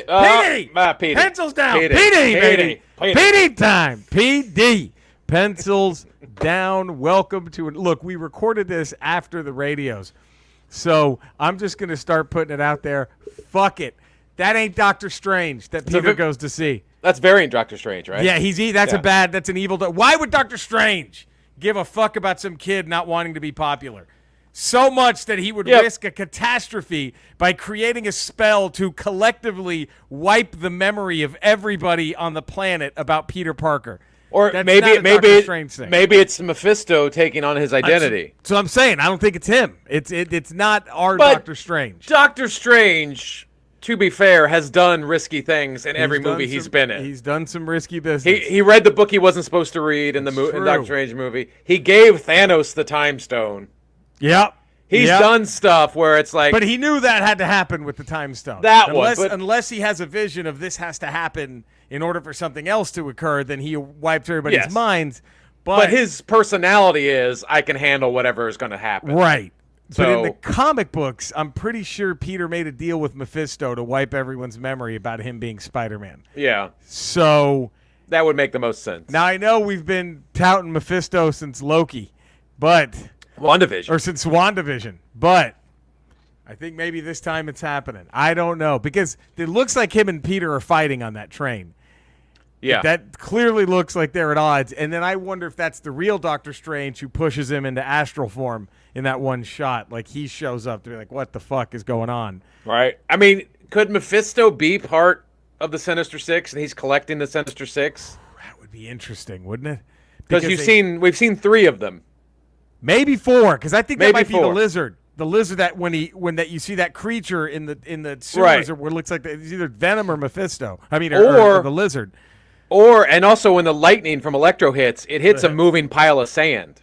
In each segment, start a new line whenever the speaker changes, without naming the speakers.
PD.
Pencils down.
PD,
baby.
PD.
PD time. PD. Pencils down. Welcome to it. Look, we recorded this after the radios. So I'm just going to start putting it out there. Fuck it. That ain't Doctor Strange that Peter goes to see.
That's variant Doctor Strange, right?
Yeah, that's an evil. Why would Doctor Strange give a fuck about some kid not wanting to be popular? So much that he would risk a catastrophe by creating a spell to collectively wipe the memory of everybody on the planet about Peter Parker.
Or maybe it's Mephisto taking on his identity.
So I'm saying I don't think it's him. It's not our Doctor Strange.
Doctor Strange, to be fair, has done risky things in every movie he's been in.
He's done some risky business.
He read the book he wasn't supposed to read in the Doctor Strange movie. He gave Thanos the Time Stone.
Yep.
He's done stuff where it's like...
But he knew that had to happen with the Time Stone. Unless he has a vision of this has to happen in order for something else to occur, then he wipes everybody's minds. But
his personality is, I can handle whatever is going to happen.
Right. So, but in the comic books, I'm pretty sure Peter made a deal with Mephisto to wipe everyone's memory about him being Spider-Man.
Yeah.
So...
that would make the most sense.
Now, I know we've been touting Mephisto since Loki, but...
WandaVision.
Or since WandaVision. But I think maybe this time it's happening. I don't know. Because it looks like him and Peter are fighting on that train.
Yeah.
That clearly looks like they're at odds. And then I wonder if that's the real Doctor Strange who pushes him into astral form in that one shot. Like he shows up to be like, what the fuck is going on?
Right. I mean, could Mephisto be part of the Sinister Six and he's collecting the Sinister Six?
That would be interesting, wouldn't it?
Because we've seen 3 of them.
Maybe 4, because I think that might be
4.
the lizard. The lizard that when you see that creature in the sewers, where it looks like it's either Venom or Mephisto. I mean, or the lizard.
And also when the lightning from Electro hits, it hits a moving pile of sand.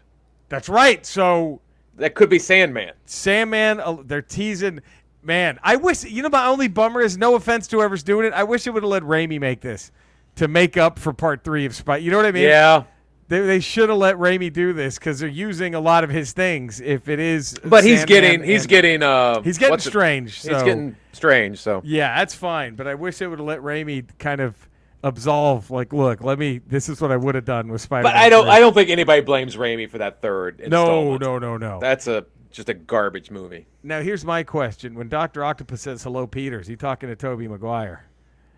That's right. So
that could be Sandman.
They're teasing. Man, I wish. My only bummer is, no offense to whoever's doing it, I wish it would have let Raimi make this to make up for part 3 of Spy. You know what I mean?
Yeah.
They should have let Raimi do this because they're using a lot of his things. If it is,
but he's getting
strange. So.
He's getting strange. So
yeah, that's fine. But I wish they would have let Raimi kind of absolve. Like, look, this is what I would have done with Spider-Man.
But I don't think anybody blames Raimi for that third installment.
No.
That's just a garbage movie.
Now here's my question: when Dr. Octopus says hello, Peter, is he talking to Tobey Maguire?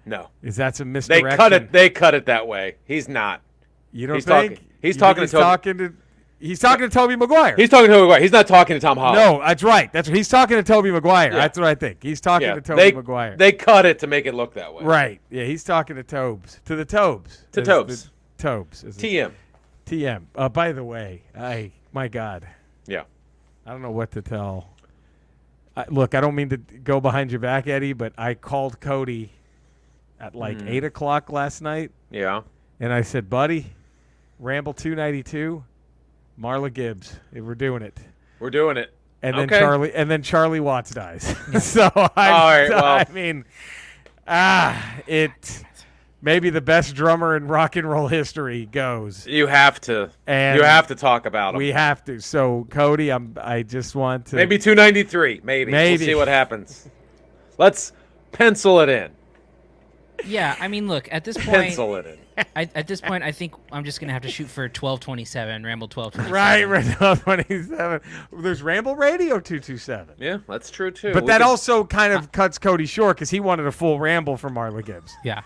No.
Is that some misdirection?
They cut it that way. He's not.
You don't think?
He's talking to
Tobey Maguire.
He's talking to Tobey Maguire. He's not talking to Tom Holland.
No, that's right. He's talking to Tobey Maguire. Yeah. That's what I think. He's talking to Tobey Maguire.
They cut it to make it look that way.
Right. Yeah, he's talking to Tobes. To the Tobes.
To Tobes.
Tobes.
TM.
TM. By the way, my God.
Yeah.
I don't know what to tell. Look, I don't mean to go behind your back, Eddie, but I called Cody at 8 o'clock last night.
Yeah.
And I said, buddy, Ramble 292, Marla Gibbs. We're doing it.
We're doing it.
And then Charlie Watts dies. So maybe the best drummer in rock and roll history goes.
You have to. And you have to talk about him.
We have to. So Cody, I just want to.
Maybe 293. Maybe. We'll see what happens. Let's pencil it in.
Yeah, I mean, look, at this point,
pencil it in.
At this point, I think I'm just gonna have to shoot for 1227, Ramble 1227.
Right, 1227. There's Ramble Radio 227.
Yeah, that's true too.
But that also kind of cuts Cody short because he wanted a full ramble from Marla Gibbs.
Yeah,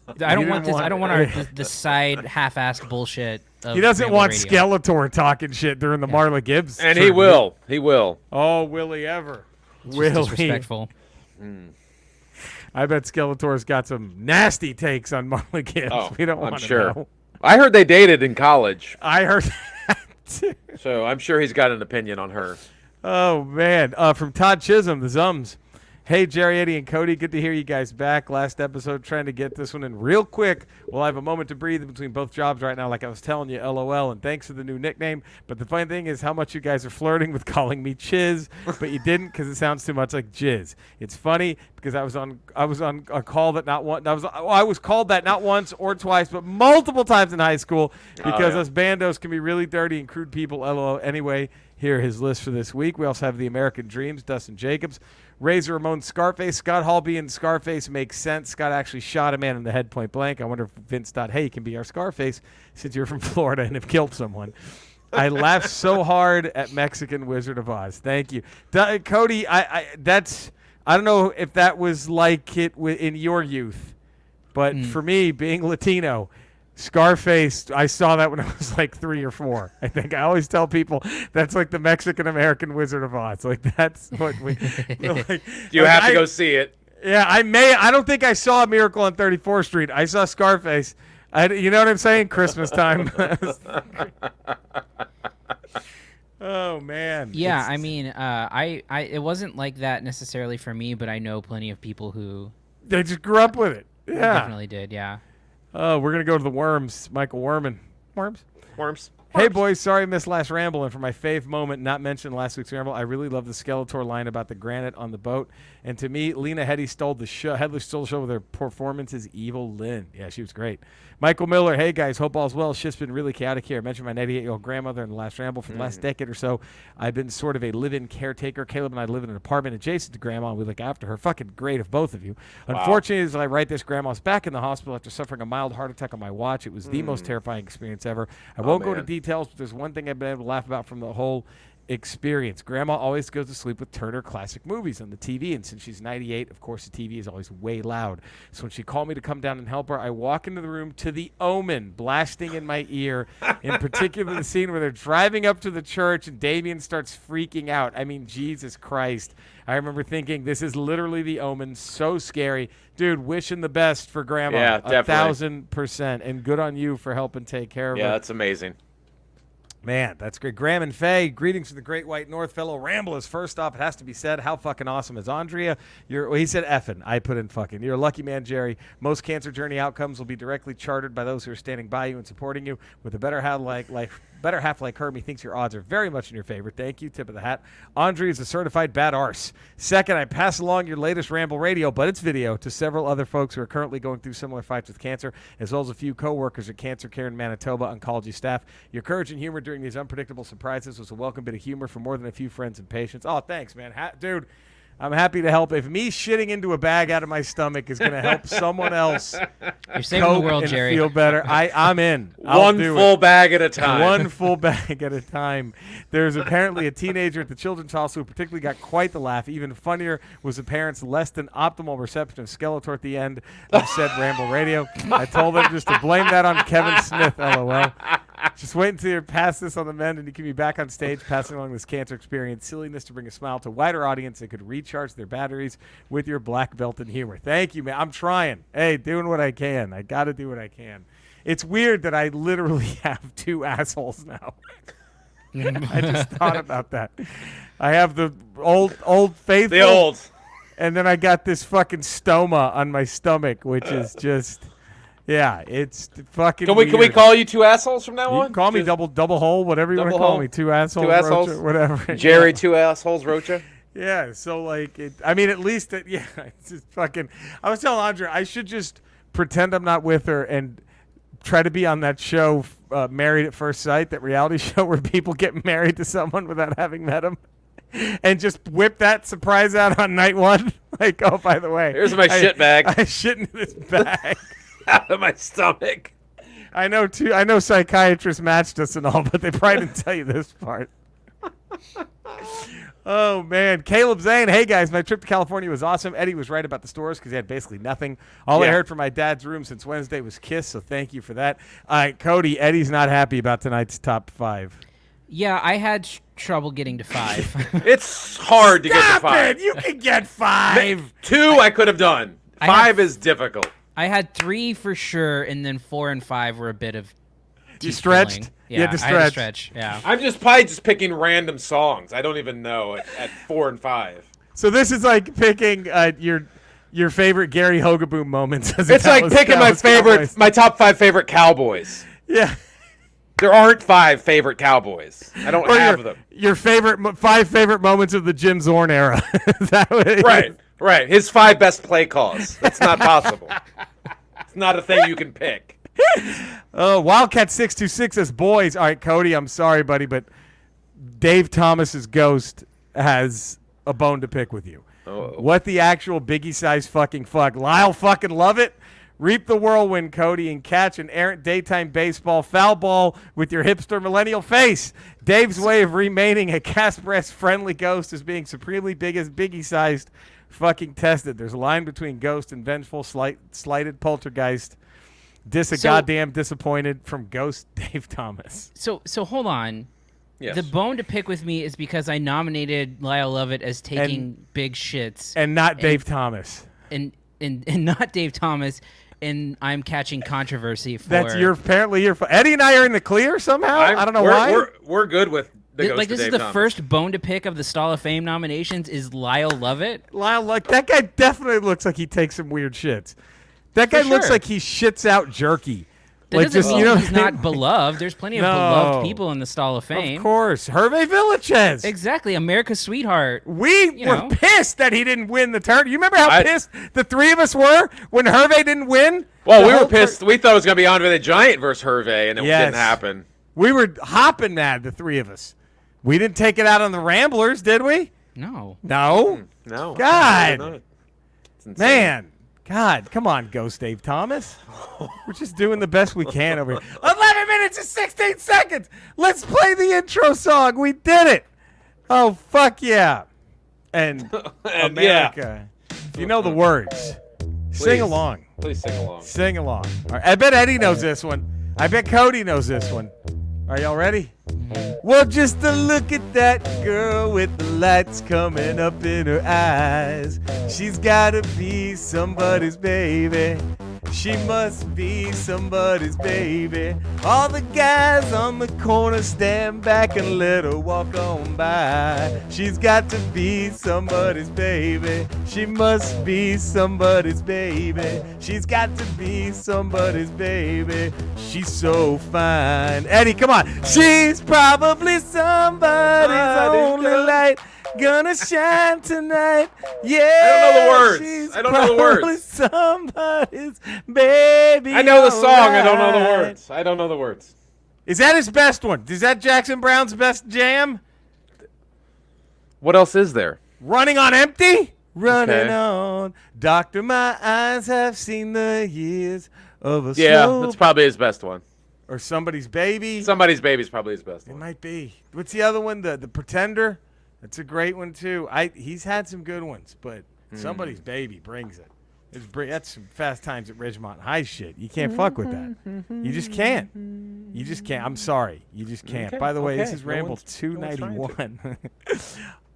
I don't want this. I don't want the side half-assed bullshit. Of
he doesn't
Ramble
want
Radio.
Skeletor talking shit during the Marla Gibbs.
And he will. He will.
Oh, will he ever?
It's disrespectful.
I bet Skeletor's got some nasty takes on Marla Gibbs.
Oh,
we don't want to know.
I heard they dated in college.
I heard that too.
So I'm sure he's got an opinion on her.
Oh, man. From Todd Chisholm, the Zums. Hey, Jerry, Eddie, and Cody. Good to hear you guys back. Last episode, trying to get this one in real quick. Well, I have a moment to breathe between both jobs right now, like I was telling you, LOL, and thanks for the new nickname. But the funny thing is how much you guys are flirting with calling me Chiz, but you didn't because it sounds too much like Jizz. It's funny because I was on a call that not one. I was called that not once or twice, but multiple times in high school because us bandos can be really dirty and crude people. LOL. Anyway, hear his list for this week. We also have the American Dreams, Dustin Jacobs, Razor Ramon, Scarface. Scott Hall being Scarface makes sense. Scott actually shot a man in the head point blank. I wonder if Vince thought, hey, you can be our Scarface since you're from Florida and have killed someone. I laughed so hard at Mexican Wizard of Oz. Thank you. Cody, I don't know if that was like it in your youth, but for me, being Latino, Scarface, I saw that when I was like 3 or 4. I think I always tell people that's like the Mexican-American Wizard of Oz. Like, that's what we...
You have to go see it.
Yeah, I don't think I saw Miracle on 34th Street. I saw Scarface. You know what I'm saying? Christmas time. Oh man.
Yeah, I mean, I it wasn't like that necessarily for me, but I know plenty of people who
they just grew up with it. Yeah,
definitely did. Yeah.
Oh, we're gonna go to the Worms. Michael Werman.
Worms.
Hey boys, sorry I missed last ramble, and for my fave moment not mentioned in last week's ramble, I really love the Skeletor line about the granite on the boat. And to me, Lena Headey stole the show. Headley stole the show with her performance as Evil Lynn. Yeah, she was great. Michael Miller, hey guys, hope all's well. Shit's been really chaotic here. I mentioned my 98-year-old grandmother in the last ramble. For the last decade or so, I've been sort of a live-in caretaker. Caleb and I live in an apartment adjacent to Grandma, and we look after her. Fucking great of both of you.
Wow.
Unfortunately, as I write this, Grandma's back in the hospital after suffering a mild heart attack on my watch. It was the most terrifying experience ever. I won't go into details, but there's one thing I've been able to laugh about from the whole experience. Grandma always goes to sleep with Turner Classic Movies on the TV, and since she's 98, of course, the TV is always way loud. So when she called me to come down and help her, I walk into the room to The Omen blasting in my ear, in particular the scene where they're driving up to the church and Damien starts freaking out. I mean, Jesus Christ. I remember thinking, this is literally The Omen, so scary. Dude, wishing the best for Grandma.
Yeah, definitely.
1,000%, and good on you for helping take care of her.
Yeah, that's amazing.
Man, that's great. Graham and Faye, greetings from the Great White North, fellow ramblers. First off, it has to be said, how fucking awesome is Andrea? He said effing. I put in fucking. You're a lucky man, Jerry. Most cancer journey outcomes will be directly chartered by those who are standing by you and supporting you. With a better half like her, methinks your odds are very much in your favor. Thank you. Tip of the hat. Andrea is a certified bad arse. Second, I pass along your latest Ramble radio, but it's video, to several other folks who are currently going through similar fights with cancer, as well as a few co-workers at Cancer Care in Manitoba oncology staff. Your courage and humor during these unpredictable surprises was a welcome bit of humor for more than a few friends and patients. Oh, thanks, man. Dude, I'm happy to help. If me shitting into a bag out of my stomach is going to help someone else
you're saving the world,
and
Jerry.
feel better, I'm in.
One full bag at a time.
One full bag at a time. There's apparently a teenager at the children's hospital who particularly got quite the laugh. Even funnier was the parents' less than optimal reception of Skeletor at the end of said Ramble Radio. I told them just to blame that on Kevin Smith, LOL. Just wait until you pass this on the mend and you can be back on stage passing along this cancer experience silliness to bring a smile to a wider audience that could recharge their batteries with your black belt and humor. Thank you, man. I'm trying. Hey, doing what I can. I got to do what I can. It's weird that I literally have 2 assholes now. I just thought about that. I have the old faithful.
The old.
And then I got this fucking stoma on my stomach, which is just... Yeah, it's fucking
Can we call you 2 assholes from now on?
You can call me double hole, whatever you want to call me. 2 assholes.
2 assholes.
Rocha, whatever.
Jerry, 2 assholes, Rocha.
Yeah, so like, at least, it's just fucking. I was telling Andrea, I should just pretend I'm not with her and try to be on that show, Married at First Sight, that reality show where people get married to someone without having met them. And just whip that surprise out on night 1. Like, oh, by the way.
Here's my shit bag.
I shit into this bag.
Out of my stomach.
I know psychiatrists matched us and all, but they probably didn't tell you this part. Oh, man. Caleb Zane, hey, guys, my trip to California was awesome. Eddie was right about the stores because he had basically nothing. All I heard from my dad's room since Wednesday was Kiss, so thank you for that. Cody, Eddie's not happy about tonight's top 5.
Yeah, I had trouble getting to 5.
It's hard to get to 5.
Stop it! You can get 5!
2 I could have done. 5 is difficult.
I had 3 for sure, and then 4 and 5 were a bit of.
You stretched?
Yeah,
you had to
I had to stretch. Yeah.
I'm probably just picking random songs. I don't even know at 4 and 5.
So this is like picking your favorite Gary Hogaboom moments.
It's like picking my top 5 favorite Cowboys.
Yeah.
There aren't 5 favorite Cowboys. I don't have them.
Your 5 favorite moments of the Jim Zorn era. Is that what it
right.
is?
Right. His 5 best play calls. That's not possible. It's not a thing you can pick.
Wildcat626 says, boys. All right, Cody, I'm sorry, buddy, but Dave Thomas's ghost has a bone to pick with you.
Oh.
What the actual Biggie size fucking fuck? Lyle fucking Lovett? Reap the whirlwind, Cody, and catch an errant daytime baseball foul ball with your hipster millennial face. Dave's way of remaining a Casper's-friendly ghost is being supremely Biggie-sized fucking tested. There's a line between ghost and vengeful, slighted poltergeist. Goddamn disappointed from Ghost Dave Thomas.
So hold on.
Yes.
The bone to pick with me is because I nominated Lyle Lovett as taking big shits,
And not Dave Thomas.
and not Dave Thomas, and I'm catching controversy for
That's apparently your Eddie and I are in the clear somehow. I don't know why.
We're good with the ghost
like
of
this
Dave
is the
Thomas.
first bone to pick of the Stall of Fame nominations is Lyle Lovett.
Lyle, like that guy definitely looks like he takes some weird shits. That guy looks
sure.
like he shits out jerky.
That
Like
doesn't
just
mean
you know,
he's not beloved. There's plenty of
No.
beloved people in the Stall of Fame.
Of course, Hervé Villachez.
Exactly, America's sweetheart.
We were
know.
pissed that he didn't win the turn. You remember how
I-
pissed the three of us were when Hervé didn't win?
Well,
The
we were
whole
pissed. We thought it was going to be Andre the Giant versus Hervé, and it
Yes.
didn't happen.
We were hopping mad, the three of us. We didn't take it out on the Ramblers, did we?
No.
No.
No.
God.
No. It's insane.
Man. God, come on, Ghost Dave Thomas. We're just doing the best we can over here. 11 minutes and 16 seconds. Let's play the intro song. We did it. Oh, fuck yeah. And
And
America. If you know the words, sing along.
Please sing along.
Sing along. All right. I bet Eddie knows this one. I bet Cody knows this one. Are y'all ready? Well, just to look at that girl with the lights coming up in her eyes. She's gotta be somebody's baby. She must be somebody's baby. All the guys on the corner stand back and let her walk on by. She's got to be somebody's baby. She must be somebody's baby. She's got to be somebody's baby. She's so fine. Eddie, come on. She's probably somebody's only light. Gonna shine tonight. Yeah.
I don't know the words.
She's
I don't know the words.
probably somebody's baby.
I know the song. I don't know the
alright.
words. I don't know the words.
Is that his best one? Is that Jackson Brown's best jam?
What else is there?
Running on Empty? Running
Okay.
on. Doctor, my eyes have seen the years of a
Yeah,
slow...
that's probably his best one.
Or Somebody's Baby.
Somebody's Baby's probably his best
It
one.
might be. What's the other one? The Pretender? That's a great one, too. He's had some good ones, but Somebody's Baby brings it. That's some Fast Times at Ridgemont High shit. You can't fuck with that. You just can't. You just can't. I'm sorry. You just can't.
Okay,
By the way, this
okay.
is
No
Ramble
one's trying to.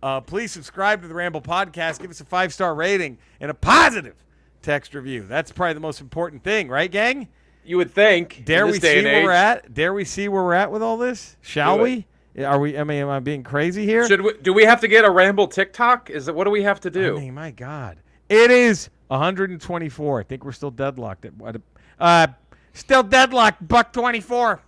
291. Please subscribe to the Ramble Podcast. Give us a 5-star rating and a positive text review. That's probably the most important thing, right, gang?
You would think.
Dare
in
we
this day
see
and
where
age,
we're at? Dare we see where we're at with all this? Shall
Do
we? Are we? I mean, am I being crazy here?
Do we have to get a Ramble TikTok? What do we have to do?
I mean, my God, it is 124. I think we're still deadlocked at still deadlocked. $1.24.
Buck 24?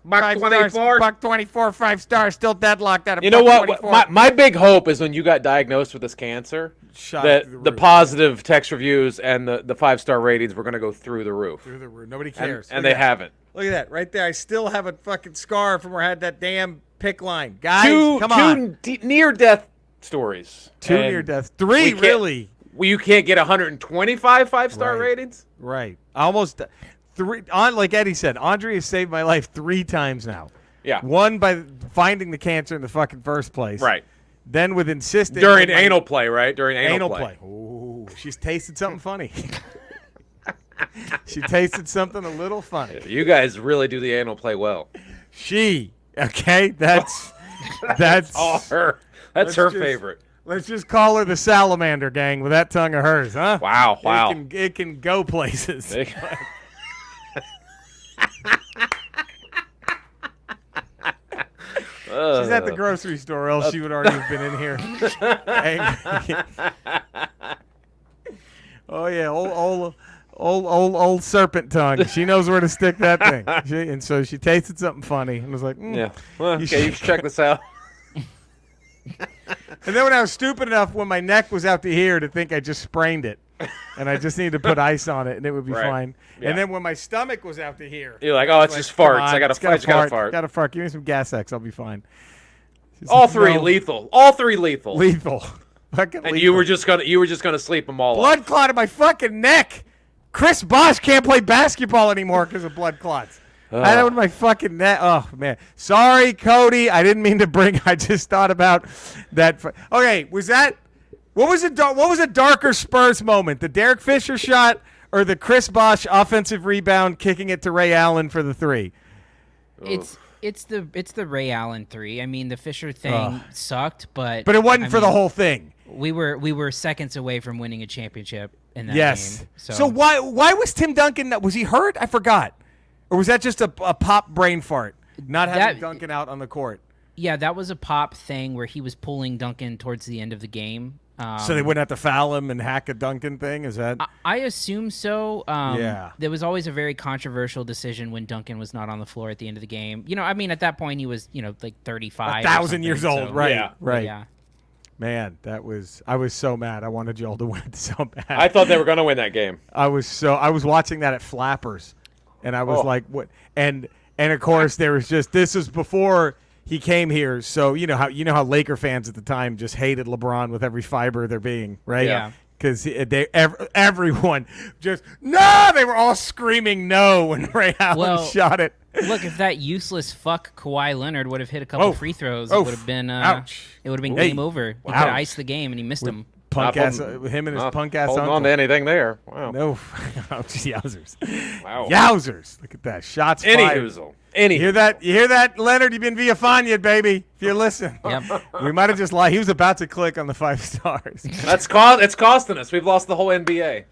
$1.24. 5 stars. Still deadlocked at a
You know what?
$1.24.
My big hope is when you got diagnosed with this cancer,
Shot
that
through the
the
roof.
positive text reviews and the 5-star ratings were going to go through the roof.
Through the roof. Nobody
And,
cares.
and
Look
they
at that.
haven't.
Look at that right there. I still have a fucking scar from where I had that damn pick line. Guys,
Two
come on.
near-death stories.
Two
And
near death. 3
we can't-
really.
Well, you can't get 125 5-star
Right.
ratings?
Right. Almost 3 on like Eddie said, Andre has saved my life 3 times now.
Yeah.
One by finding the cancer in the fucking first place.
Right.
Then with insisting
During
that my-
anal play, right? During anal
play. Ooh, she's tasted something funny. She tasted something a little funny.
You guys really do the anal play well.
Okay, that's
All her. That's
Let's
her
just-
favorite.
Let's just call her the salamander gang with that tongue of hers, huh?
Wow, wow.
It can go places. She's at the grocery store, or else she would already have been in here. Oh yeah, old serpent tongue. She knows where to stick that thing. And so she tasted something funny and was like,
Yeah. Well,
You
okay, you
should-
should check this out.
And then when I was stupid enough, when my neck was out to here, to think I just sprained it, and I just needed to put ice on it, and it would be
Right.
fine.
Yeah.
And then when my stomach was out to here,
You're like, oh, it's
like,
just
come
farts.
on,
I got
it's
to fart.
Gotta fart. Give me some Gas X. I'll be fine.
All three
No.
lethal. All three lethal.
Lethal. Fucking
And
lethal.
you were just gonna sleep them all
blood
off.
clot in my fucking neck. Chris Bosh can't play basketball anymore because of blood clots. I know in my fucking neck. Oh man, sorry, Cody. I didn't mean to bring. I just thought about that. Okay, was that? What was a darker Spurs moment? The Derek Fisher shot or the Chris Bosh offensive rebound kicking it to Ray Allen for the three?
It's the Ray Allen three. I mean, the Fisher thing sucked, but
it wasn't for the whole thing.
We were seconds away from winning a championship in that
Yes.
game.
So why was Tim Duncan? Was he hurt? I forgot. Or was that just a pop brain fart? Not having Duncan out on the court.
Yeah, that was a pop thing where he was pulling Duncan towards the end of the game.
So they wouldn't have to foul him and hack a Duncan thing? Is that?
I assume so.
Yeah.
There was always a very controversial decision when Duncan was not on the floor at the end of the game. I mean, at that point he was, like 35.
1,000 years old,
so,
right?
Yeah.
Right.
Yeah.
Man, I was so mad. I wanted y'all to win so bad.
I thought they were gonna win that game.
I was watching that at Flappers, and I was like, what? And of course there was this was before he came here, so you know how Laker fans at the time just hated LeBron with every fiber of their being, right?
Yeah.
Because everyone just no, they were all screaming no when Ray Allen shot it.
Look, if that useless fuck Kawhi Leonard would have hit a couple free throws, it would have been
ouch.
It would have been game over. He could have iced the game, and he missed him.
Punk ass, him and his punk ass
holding
uncle.
on to anything there. Wow.
No, yowzers.
Wow.
Yowzers. Look at that. Shots
Any
fired.
hoozle.
You hear that, Leonard? You've been Villafania, baby. If you listen.
Yep.
We might have just lied. He was about to click on the 5 stars.
It's costing us. We've lost the whole NBA.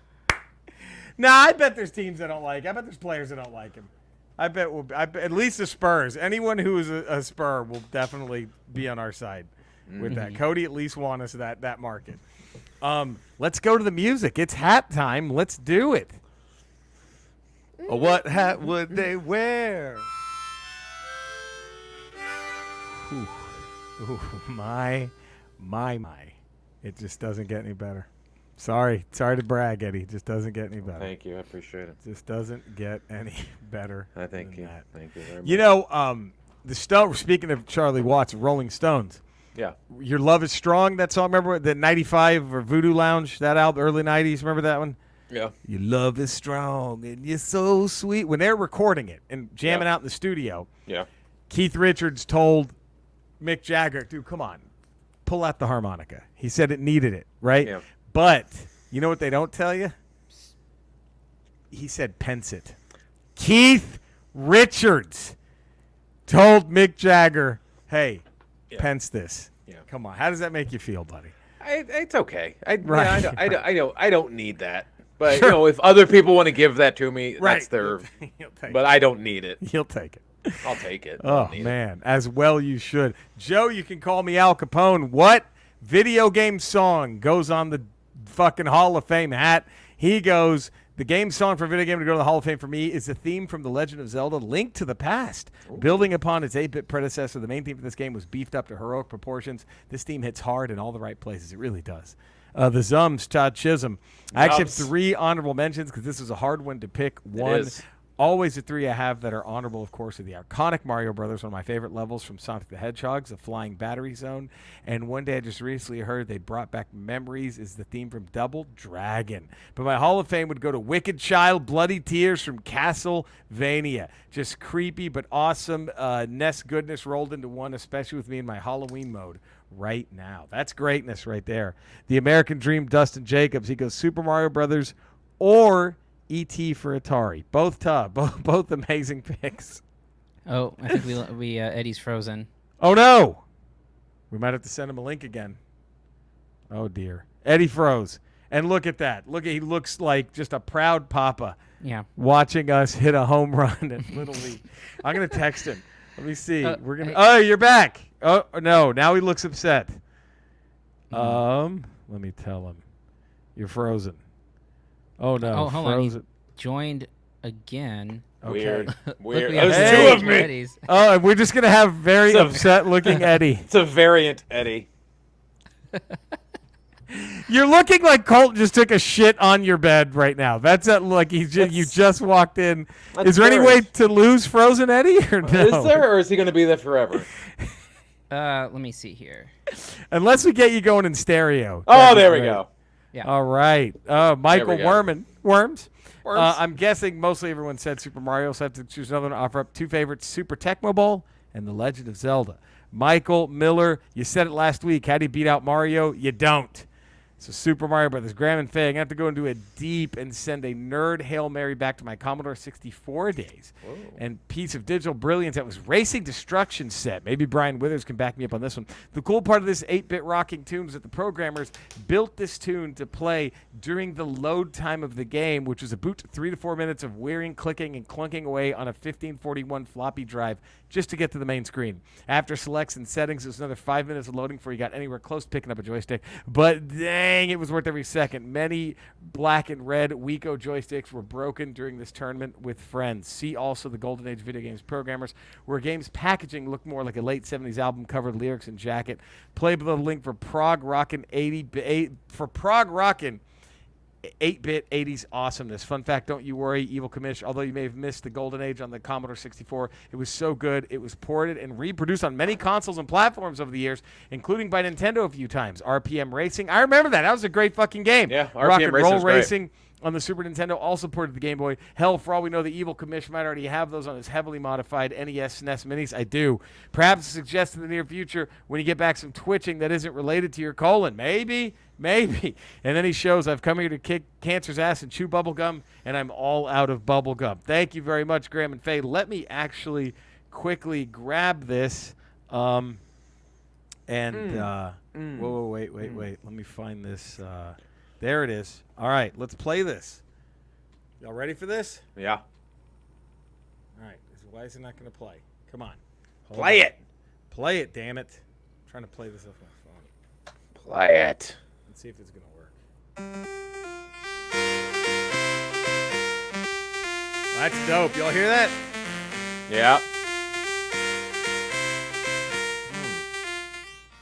Nah, I bet there's teams that don't like him. I bet there's players that don't like him. I bet at least the Spurs. Anyone who is a Spur will definitely be on our side with that. Cody at least won us that market. Let's go to the music. It's hat time. Let's do it. What hat would they wear? Ooh, my. It just doesn't get any better. Sorry to brag, Eddie. It just doesn't get any better.
Thank you. I appreciate it.
Just doesn't get any better.
I thank
than
you.
that.
Thank you very much.
You know, the Stone. Speaking of Charlie Watts, Rolling Stones.
Yeah.
Your Love Is Strong. That song. Remember the '95 or Voodoo Lounge? That album, early '90s. Remember that one?
Yeah.
Your love is strong and you're so sweet. When they're recording it and jamming out in the studio,
Yeah.
Keith Richards told Mick Jagger, "Dude, come on, pull out the harmonica." He said it needed it, right?
Yeah.
But you know what they don't tell you? He said pence it. Keith Richards told Mick Jagger, "Hey, pence this."
Yeah.
Come on, how does that make you feel, buddy?
It's okay.
Right.
I don't need that. But
Sure.
if other people want to give that to me,
Right.
that's their.
He'll take
But
it.
I don't need it.
He'll take it.
I'll take it. I
Oh,
don't need it.
man. As well you should. Joe, you can call me Al Capone. What video game song goes on the fucking Hall of Fame hat? He goes, the game song for a video game to go to the Hall of Fame for me is the theme from The Legend of Zelda, Link to the Past. Ooh. Building upon its 8-bit predecessor, the main theme for this game was beefed up to heroic proportions. This theme hits hard in all the right places. It really does. The Zums, Todd Chisholm. I actually have 3 honorable mentions because this was a hard one to pick. One. Always the 3 I have that are honorable, of course, are the iconic Mario Brothers, one of my favorite levels from Sonic the Hedgehog's, the Flying Battery Zone. And one day I just recently heard they brought back memories is the theme from Double Dragon. But my Hall of Fame would go to Wicked Child, Bloody Tears from Castlevania. Just creepy but awesome. Ness goodness rolled into one, especially with me in my Halloween mode right now. That's greatness right there. The American Dream, Dustin Jacobs. He goes Super Mario Brothers or E.T. for Atari. Both tough. Both amazing picks.
Oh, I think we Eddie's frozen.
Oh, no. We might have to send him a link again. Oh, dear. Eddie froze. And look at that. He looks like just a proud papa.
Yeah.
Watching us hit a home run at Little League. I'm going to text him. Let me see. Oh, you're back. Oh, no. Now he looks upset. Let me tell him. You're frozen. Oh, no.
Oh, hold on.
Frozen.
He joined again.
Okay. Weird.
Look, we have
There's
Hey.
2 of me.
Eddie's.
Oh, and we're just going to have very upset-looking Eddie.
It's a variant, Eddie.
You're looking like Colton just took a shit on your bed right now. That's like you just walked in. Is there any way to lose Frozen Eddie or no?
Is there, or is he going to be there forever?
Let me see here.
Unless we get you going in stereo.
Oh,
That'd be
there we
great.
go.
Yeah.
All right. Michael
go.
Worms.
Worms.
I'm guessing mostly everyone said Super Mario, so I have to choose another one to offer up two favorites, Super Tecmo Bowl and The Legend of Zelda. Michael Miller, you said it last week. How do you beat out Mario? You don't. So Super Mario Brothers. Graham and Faye, I'm going to have to go into it deep and send a nerd Hail Mary back to my Commodore 64 days.
Whoa.
And piece of digital brilliance that was Racing Destruction set. Maybe Brian Withers can back me up on this one. The cool part of this 8-bit rocking tune was that the programmers built this tune to play during the load time of the game, which was a boot 3 to 4 minutes of wearing, clicking, and clunking away on a 1541 floppy drive just to get to the main screen. After selects and settings, it was another 5 minutes of loading before you got anywhere close to picking up a joystick. But dang, it was worth every second. Many black and red Wiko joysticks were broken during this tournament with friends. See also the Golden Age video games programmers, where games packaging looked more like a late 70s album cover, lyrics and jacket. Play below the link for Prog Rockin' 8-bit 80s awesomeness. Fun fact, don't you worry, Evil Commish, although you may have missed the golden age on the Commodore 64, it was so good. It was ported and reproduced on many consoles and platforms over the years, including by Nintendo a few times. RPM Racing, I remember that. That was a great fucking game.
Yeah,
Rock
RPM
and
Racing
Roll
was great.
Racing on the Super Nintendo also ported the Game Boy. Hell, for all we know, the Evil Commish might already have those on his heavily modified NES, SNES Minis. I do. Perhaps suggest in the near future when you get back some twitching that isn't related to your colon. Maybe. And then he shows, I've come here to kick cancer's ass and chew bubblegum, and I'm all out of bubblegum. Thank you very much, Graham and Faye. Let me actually quickly grab this. Wait. Let me find this. There it is. All right, let's play this. Y'all ready for this?
Yeah.
All right. Why is it not going to play? Come on.
Play it.
Play it, damn it. I'm trying to play this off my phone.
Play it.
Let's see if it's going to work. That's dope. Y'all hear that?
Yeah.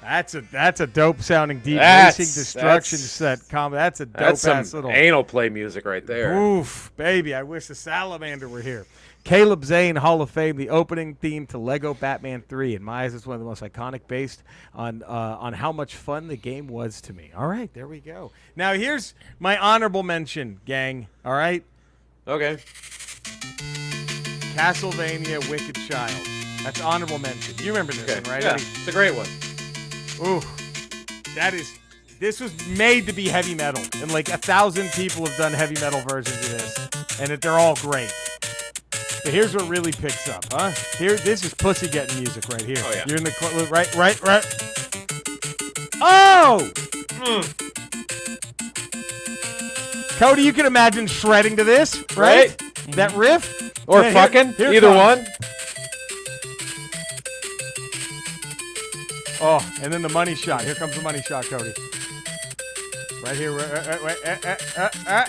That's a dope sounding deep
That's-
racing destruction
that's-
set combo. That's a dope
That's
ass
some
little
anal play music right there.
Oof, baby. I wish the salamander were here. Caleb Zane, Hall of Fame, the opening theme to Lego Batman 3. In my eyes, it's one of the most iconic based on how much fun the game was to me. All right, there we go. Now, here's my honorable mention, gang. All right?
Okay.
Castlevania Wicked Child. That's honorable mention. You remember this
Okay.
one, right?
Yeah,
Eddie?
it's a great one.
Ooh, this was made to be heavy metal, and like 1,000 people have done heavy metal versions of this, and they're all great. But here's what really picks up, huh? This is pussy getting music right here.
Oh, yeah.
You're in the right. Oh, Cody, you can imagine shredding to this, right? That riff,
Or
And then
fucking.
here
Either
comes-
one.
Oh, and then the money shot. Here comes the money shot, Cody. Right here.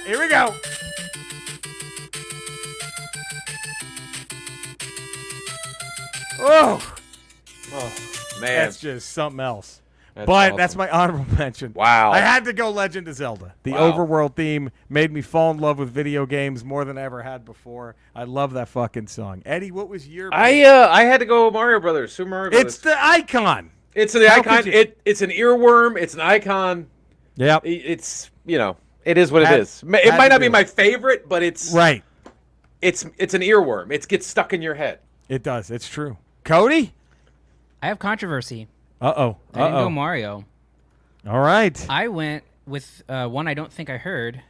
Here we go. Oh,
Oh, man.
that's just something else.
That's
But
awesome.
that's my honorable mention.
Wow.
I had to go Legend of Zelda. The
Wow.
overworld theme made me fall in love with video games more than I ever had before. I love that fucking song. Eddie, what was your
I had to go Mario Brothers. Super Mario Brothers.
It's the icon.
It's an
How
icon.
could you-
It's an earworm. It's an icon.
Yep.
It's it is what
Had-
it is. It
had
might
to
not
do
be
it.
my favorite, but it's
Right.
It's an earworm. It gets stuck in your head.
It does. It's true. Cody?
I have controversy.
Uh-oh.
I didn't go Mario.
All right.
I went with one I don't think I heard.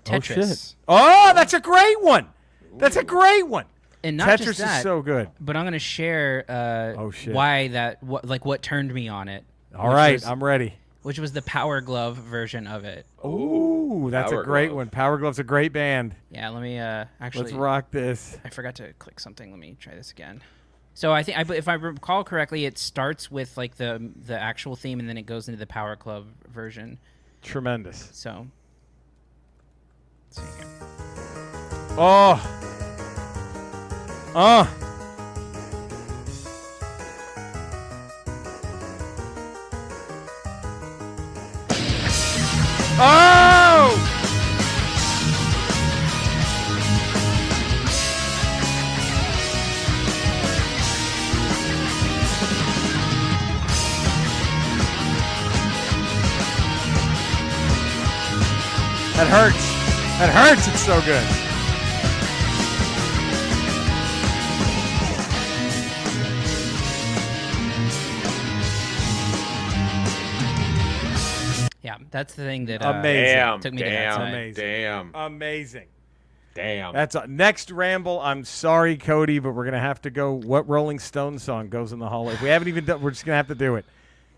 Oh, shit.
Tetris.
Oh, that's a great one. That's a great one.
And not
Tetris
just that,
is so good.
but I'm gonna share
Oh, shit.
why what turned me on it.
All
which
right,
was-
I'm ready.
which was the Power Glove version of it.
Ooh, that's a
Power
great
Glove.
one. Power Glove's a great band.
Yeah, let me actually.
Let's rock this.
I forgot to click something. Let me try this again. So I think, if I recall correctly, it starts with like the actual theme, and then it goes into the Power Glove version.
Tremendous.
So, let's see here.
Oh. Oh. Oh! That hurts. That hurts. It's so good.
Yeah, that's the thing that
Amazing.
took me to that side.
Amazing. Amazing.
Damn.
That's next ramble. I'm sorry, Cody, but we're gonna have to go. What Rolling Stone song goes in the Hall? If we haven't even done, we're just gonna have to do it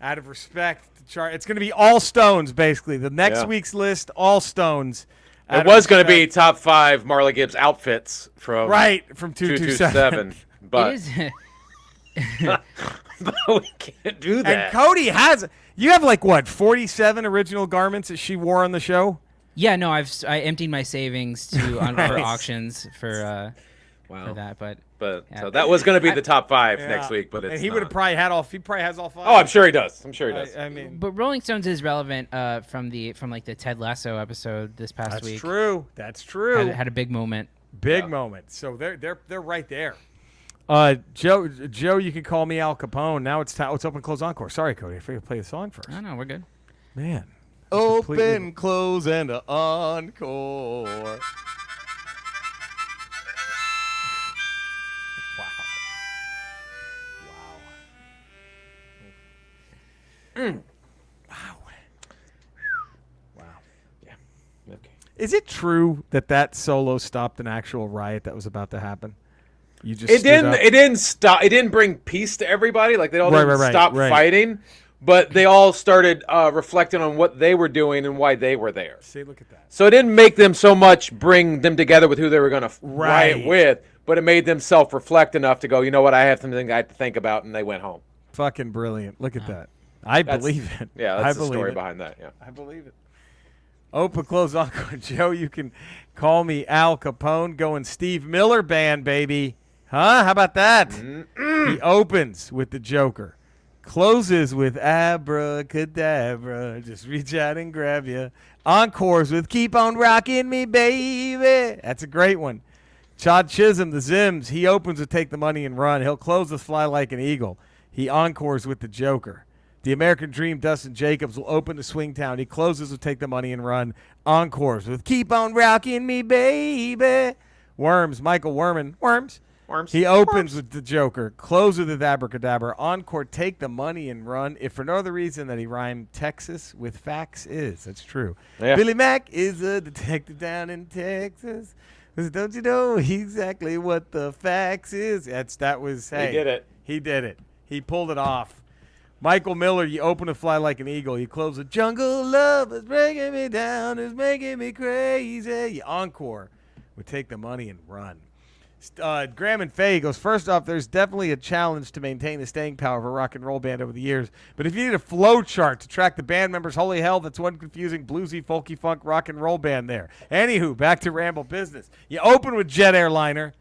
out of respect. It's gonna be all Stones, basically. The next week's list, all Stones.
It was going to be top 5 Marla Gibbs outfits from
227.
But
It is.
but we can't do that.
And Cody has. You have like what 47 original garments that she wore on the show.
Yeah, no, I emptied my savings to for
Nice.
auctions for
Wow.
that, but yeah.
So that was going to be the top 5 next week, but it's
and he
not.
would have probably had all. He probably has all 5.
Oh, I'm sure he does.
I mean,
But Rolling Stones is relevant from like the Ted Lasso episode this past
that's
week.
true. That's true.
Had a big moment.
Big moment. So they're right there. Joe, you can call me Al Capone. Now it's time. It's open, close, encore. Sorry, Cody. I forgot to play the song first.
No, we're good.
Man.
Open, close, and encore.
Okay.
Is it true that solo stopped an actual riot that was about to happen? You just
It
stood
didn't.
up?
It didn't stop. It didn't bring peace to everybody. Like they all didn't
Right,
stop
right.
fighting, but they all started reflecting on what they were doing and why they were there.
See, look at that.
So it didn't make them so much bring them together with who they were going to riot
Right.
with, but it made them self-reflect enough to go, you know what, I have something I have to think about, and they went home.
Fucking brilliant. Look at that. I believe it.
Yeah,
I
that's the
believe
story
it.
behind that. Yeah.
I believe it. Open, close, encore. Joe, you can call me Al Capone. Going Steve Miller Band, baby. Huh? How about that? He opens with the Joker. Closes with Abracadabra. Just reach out and grab you. Encores with Keep on Rocking Me, Baby. That's a great one. Chad Chisholm, the Zims. He opens with Take the Money and Run. He'll close with Fly Like an Eagle. He encores with the Joker. The American Dream, Dustin Jacobs, will open to Swingtown. He closes with Take the Money and Run. Encores with Keep on Rocking Me, Baby. Worms, Michael Werman. Worms. He opens with the Joker, closes with Abracadabra, encore, Take the Money and Run. If for no other reason that he rhymed Texas with facts is. That's true.
Yeah.
Billy Mack is a detective down in Texas. Don't you know exactly what the facts is? That was, hey.
He did it.
He did it. He pulled it off. Michael Miller, you open to Fly Like an Eagle. You close with Jungle Love is breaking me down, is making me crazy. You encore with Take the Money and Run. Graham and Faye goes, first off, there's definitely a challenge to maintain the staying power of a rock and roll band over the years. But if you need a flow chart to track the band members, holy hell, that's one confusing bluesy, folky, funk, rock and roll band there. Anywho, back to Ramble business. You open with Jet Airliner.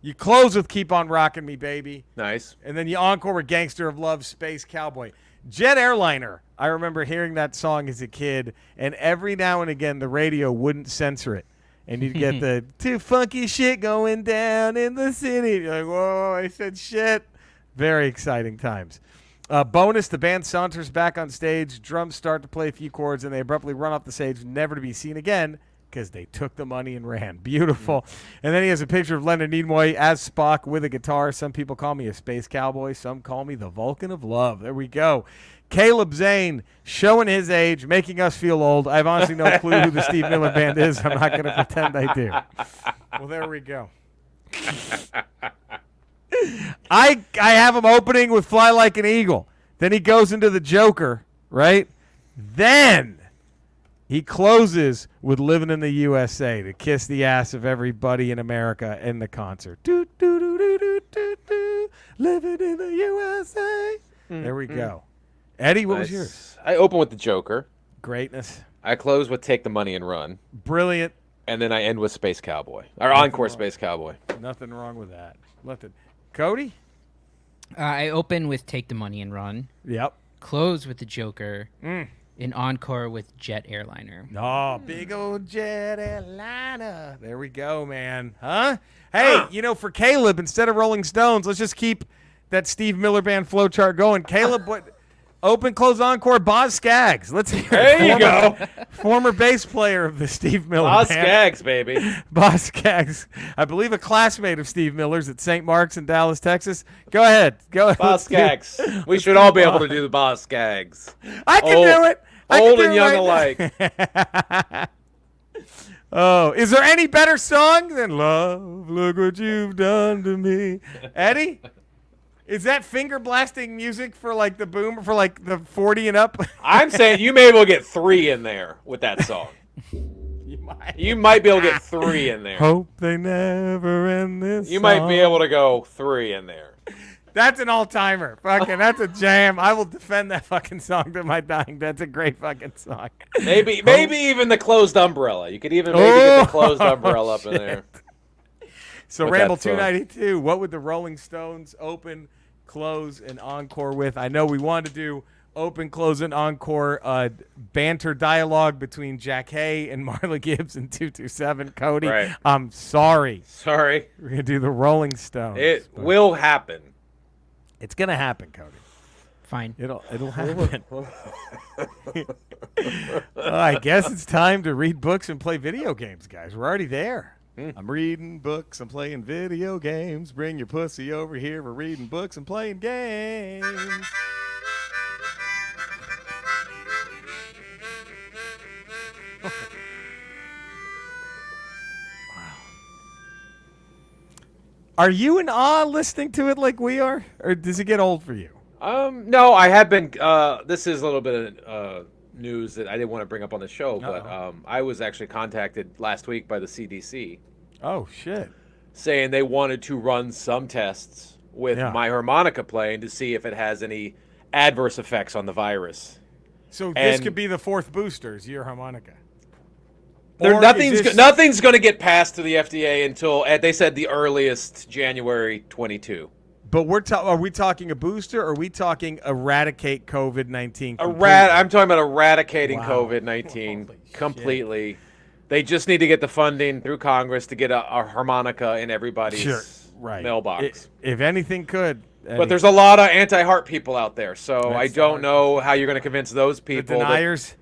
You close with Keep on Rocking Me, Baby.
Nice.
And then you encore with Gangster of Love, Space Cowboy. Jet Airliner, I remember hearing that song as a kid, and every now and again the radio wouldn't censor it. And you'd get the too funky shit going down in the city. You're like, whoa, I said shit. Very exciting times. Bonus, the band saunters back on stage. Drums start to play a few chords, and they abruptly run off the stage, never to be seen again because they took the money and ran. Beautiful. And then he has a picture of Leonard Nimoy as Spock with a guitar. Some people call me a space cowboy. Some call me the Vulcan of Love. There we go. Caleb Zane showing his age, making us feel old. I have honestly no clue who the Steve Miller Band is. I'm not going to pretend I do. Well, there we go. I have him opening with Fly Like an Eagle. Then he goes into the Joker, right? Then he closes with Living in the USA to kiss the ass of everybody in America in the concert. Do, do, do, do, do, do, do. Living in the USA. There we go. Eddie, what was yours?
I open with the Joker.
Greatness.
I close with Take the Money and Run.
Brilliant.
And then I end with Space Cowboy. Or Encore Space Cowboy.
Nothing wrong with that. Nothing. Cody?
I open with Take the Money and Run.
Yep.
Close with the Joker. And encore with Jet Airliner.
Oh, big old Jet Airliner. There we go, man. Huh? Hey, for Caleb, instead of Rolling Stones, let's just keep that Steve Miller Band flowchart going. Caleb, Open close encore, Boz Skaggs. Let's hear it.
There you go.
Former bass player of the Steve Miller
Boz
Band.
Skaggs, baby.
Boz Skaggs. I believe a classmate of Steve Miller's at St. Mark's in Dallas, Texas. Go ahead.
Boz Skaggs. We should all be able to do the Boz Skaggs.
I can do it.
Old and young alike.
Oh, is there any better song than Love, Look What You've Done to Me? Eddie? Is that finger blasting music for like the boom, for like the 40 and up?
I'm saying you may be able to get 3 in there with that song. You might be able to get 3 in there.
Hope they never end this
You might be able to go 3 in there.
That's an all-timer. Fucking, that's a jam. I will defend that fucking song to my dying. That's a great fucking song.
Maybe even the closed umbrella. You could even maybe get the closed umbrella up in there.
So
With
Ramble
that song.
292, what would the Rolling Stones open, close, and encore with? I know we wanted to do open, close, and encore banter dialogue between Jack Hay and Marla Gibbs and 227 Cody.
Right.
I'm sorry.
Sorry.
We're going to do the Rolling Stones.
It will happen.
It's going to happen, Cody.
Fine.
It'll happen. I guess it's time to read books and play video games, guys. We're already there.
I'm reading books, I'm playing video games. Bring your pussy over here. We're reading books and playing games.
Are you in awe listening to it like we are? Or does it get old for you?
No, I have been. This is a little bit of news that I didn't want to bring up on the show, but I was actually contacted last week by the CDC
Oh, shit.
saying they wanted to run some tests with my harmonica playing to see if it has any adverse effects on the virus.
So this
And-
could be the fourth booster, is your harmonica.
There,
Or
nothing's
is this-
nothing's going to get passed to the FDA until they said the earliest January 22.
But are we talking a booster, or are we talking eradicate COVID-19?
I'm talking about eradicating
Wow.
COVID-19
Holy shit.
completely. They just need to get the funding through Congress to get a harmonica in everybody's mailbox.
If anything could.
But there's a lot of anti-HARP people out there, so I
That's
don't
hard.
know how you're going to convince those
the
people.
deniers.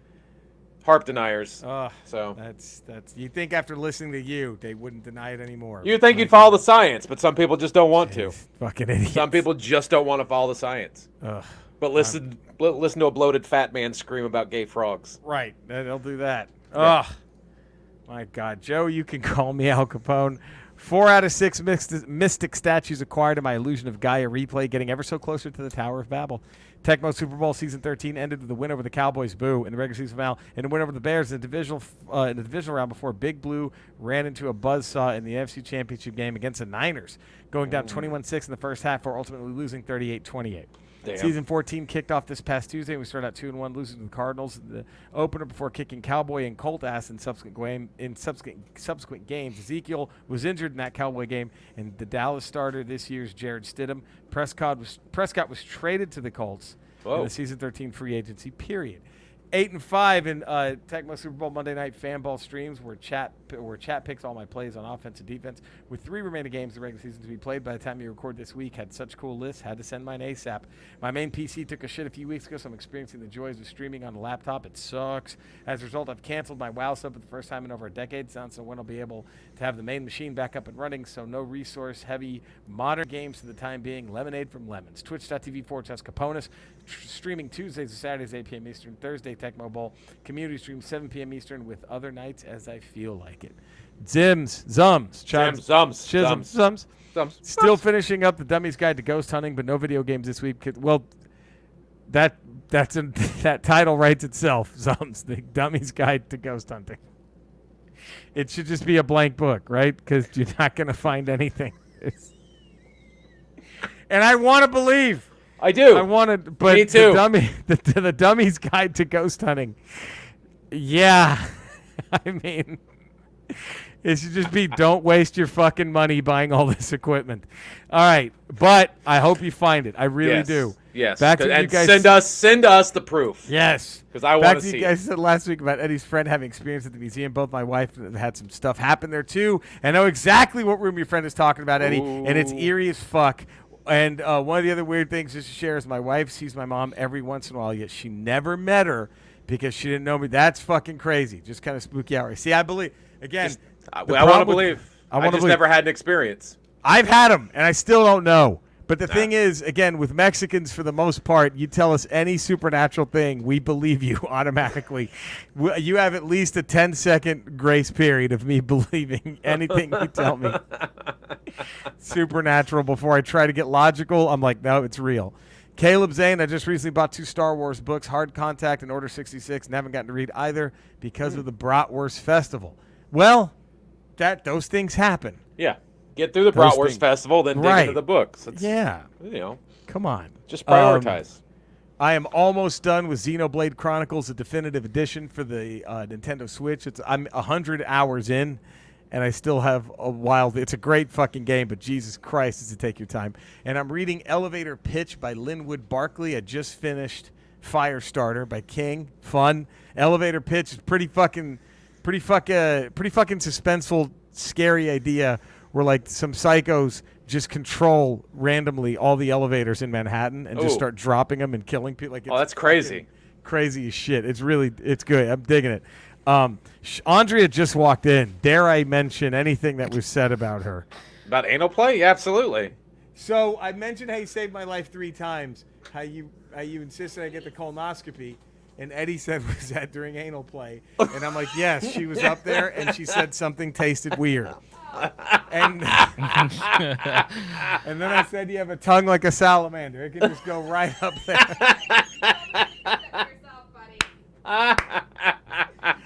HARP deniers.
So that's you think after listening to you, they wouldn't deny it anymore.
You think you'd follow the science, but some people just don't want to.
Fucking idiots.
Some people just don't want to follow the science.
Ugh.
But listen to a bloated fat man scream about gay frogs.
Right. They'll do that. Ugh. My God. Joe, you can call me Al Capone. 4 out of 6 mystic statues acquired in my Illusion of Gaia replay, getting ever so closer to the Tower of Babel. Tecmo Super Bowl Season 13 ended with a win over the Cowboys, boo, in the regular season final, and a win over the Bears in the divisional round before Big Blue ran into a buzzsaw in the NFC Championship game against the Niners, going down 21-6 in the first half for ultimately losing 38-28.
Damn.
Season 14 kicked off this past Tuesday. We started out 2-1, losing to the Cardinals in the opener before kicking Cowboy and Colt ass in subsequent games. Ezekiel was injured in that Cowboy game, and the Dallas starter this year's Jared Stidham. Prescott was traded to the Colts in the Season 13 free agency period. 8-5 in Tecmo Super Bowl Monday Night Fanball streams where chat picks all my plays on offense and defense. With 3 remaining games of the regular season to be played by the time you record this week, had such cool lists, had to send mine ASAP. My main PC took a shit a few weeks ago, so I'm experiencing the joys of streaming on the laptop. It sucks. As a result, I've canceled my WoW sub for the first time in over a decade. Sounds so when I'll be able to have the main machine back up and running, so no resource-heavy modern games for the time being. Lemonade from Lemons. Twitch.tv/Caponis. Streaming Tuesdays and Saturdays, 8 p.m. Eastern. Thursday, Tecmo Bowl. Community stream, 7 p.m. Eastern, with other nights as I feel like it. Zums. Still finishing up the Dummy's Guide to Ghost Hunting, but no video games this week. Well, that title writes itself. Zums, the Dummy's Guide to Ghost Hunting. It should just be a blank book, right? Because you're not going to find anything. And I want to believe.
I do.
I wanted, but
Me too.
The Dummy's Guide to Ghost Hunting. Yeah. I mean, it should just be don't waste your fucking money buying all this equipment. All right. But I hope you find it. I really do.
Yes.
Back to you
and
guys.
send us the proof.
Yes.
Because I want
Back
to
to
see
you guys said last week about Eddie's friend having experience at the museum. Both my wife had some stuff happen there too. And I know exactly what room your friend is talking about, Eddie.
Ooh.
And it's eerie as fuck. And one of the other weird things just to share is my wife sees my mom every once in a while, yet she never met her because she didn't know me. That's fucking crazy. Just kind of spooky hour. See, I believe, again.
I want to believe. I just never had an experience.
I've had them, and I still don't know. But the thing is, again, with Mexicans, for the most part, you tell us any supernatural thing, we believe you automatically. You have at least a 10-second grace period of me believing anything you tell me. Supernatural before I try to get logical. I'm like, no, it's real. Caleb Zane, I just recently bought 2 Star Wars books, Hard Contact and Order 66, and haven't gotten to read either because of the Bratwurst Festival. Well, those things happen.
Yeah. Get through the Bratwurst Festival, then dig into the books.
Come on.
Just prioritize.
I am almost done with Xenoblade Chronicles, the definitive edition for the Nintendo Switch. I'm 100 hours in, and I still have a while. It's a great fucking game, but Jesus Christ, does it take your time. And I'm reading Elevator Pitch by Linwood Barkley. I just finished Firestarter by King. Fun. Elevator Pitch is pretty fucking suspenseful, scary idea where like some psychos just control randomly all the elevators in Manhattan and just start dropping them and killing people. Like,
that's crazy.
Crazy as shit. It's good. I'm digging it. Andrea just walked in. Dare I mention anything that was said about her?
About anal play? Yeah, absolutely.
So I mentioned how you saved my life 3 times, how you insisted I get the colonoscopy. And Eddie said, was that during anal play? And I'm like, yes, she was up there, and she said something tasted weird. And then I said, you have a tongue like a salamander. It can just go right up there.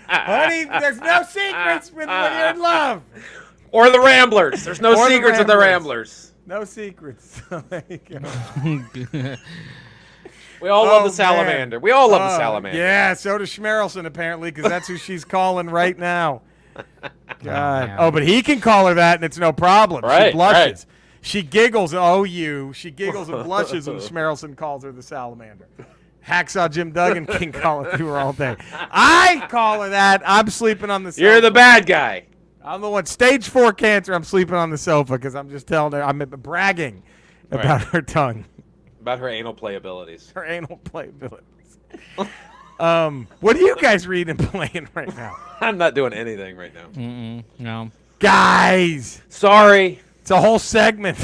Honey, there's no secrets when you're in love.
Or the Ramblers. There's no secrets with the Ramblers.
No secrets. There you go.
We all love the salamander. We all love the salamander.
Yeah, so does Schmerelson, apparently, because that's who she's calling right now. God. Oh, but he can call her that, and it's no problem.
Right,
she blushes.
right.
She giggles. She giggles and blushes when Schmerelson calls her the salamander. Hacksaw Jim Duggan can call it to her all day. I call her that. I'm sleeping on the sofa.
You're the bad guy.
I'm the one. Stage 4 cancer. I'm sleeping on the sofa because I'm just telling her. I'm bragging about her tongue.
About her anal play abilities.
Her anal play abilities. What are you guys reading and playing right now?
I'm not doing anything right now.
No.
Guys!
Sorry.
It's a whole segment.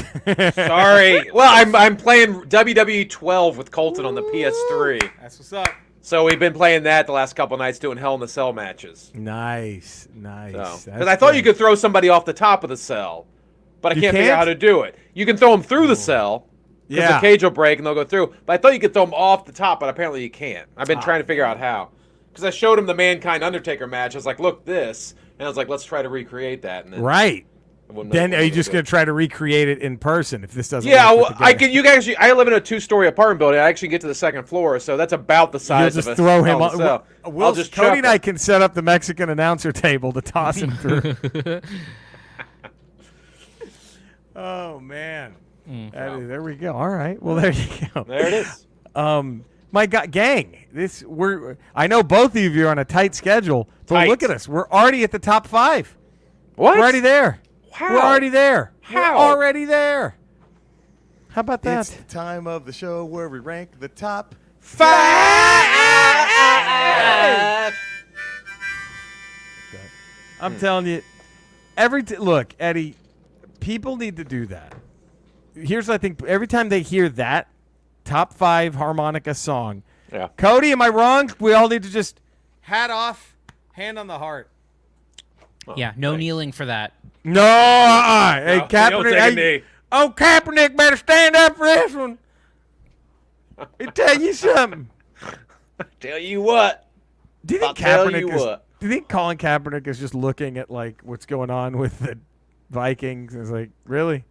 Sorry. Well, I'm playing WWE 12 with Colton on the PS3.
That's what's up.
So we've been playing that the last couple nights, doing Hell in the Cell matches.
Nice.
Because I thought you could throw somebody off the top of the cell, but I can't figure out how to do it. You can throw them through the cell. Because the cage will break and they'll go through. But I thought you could throw them off the top, but apparently you can't. I've been trying to figure out how. Because I showed him the Mankind Undertaker match. I was like, look, this. And I was like, let's try to recreate that. And then
right. Then are you just going to try to recreate it in person if this doesn't
work?
Well,
I can. You guys, I live in a 2-story apartment building. I actually get to the 2nd floor, so that's about the size of a
throw him on.
cell. I'll just
Cody and I can set up the Mexican announcer table to toss him through. Oh, man. There we go. All right. Well, there you go.
There it is.
My God, gang. I know both of you are on a tight schedule, but look at us. We're already at the top 5.
What?
We're already there.
How?
We're already there.
How?
We're already there. How about that?
It's the time of the show where we rank the top
5.
I'm telling you, look, Eddie, people need to do that. Here's what I think. Every time they hear that top 5 harmonica song, Cody, am I wrong? We all need to just hat off, hand on the heart.
Yeah, no kneeling for that.
No, hey, Kaepernick. Kaepernick better stand up for this one. Let me tell you something.
Tell you what.
Do you think Colin Kaepernick is just looking at like what's going on with the Vikings? And it's like, really?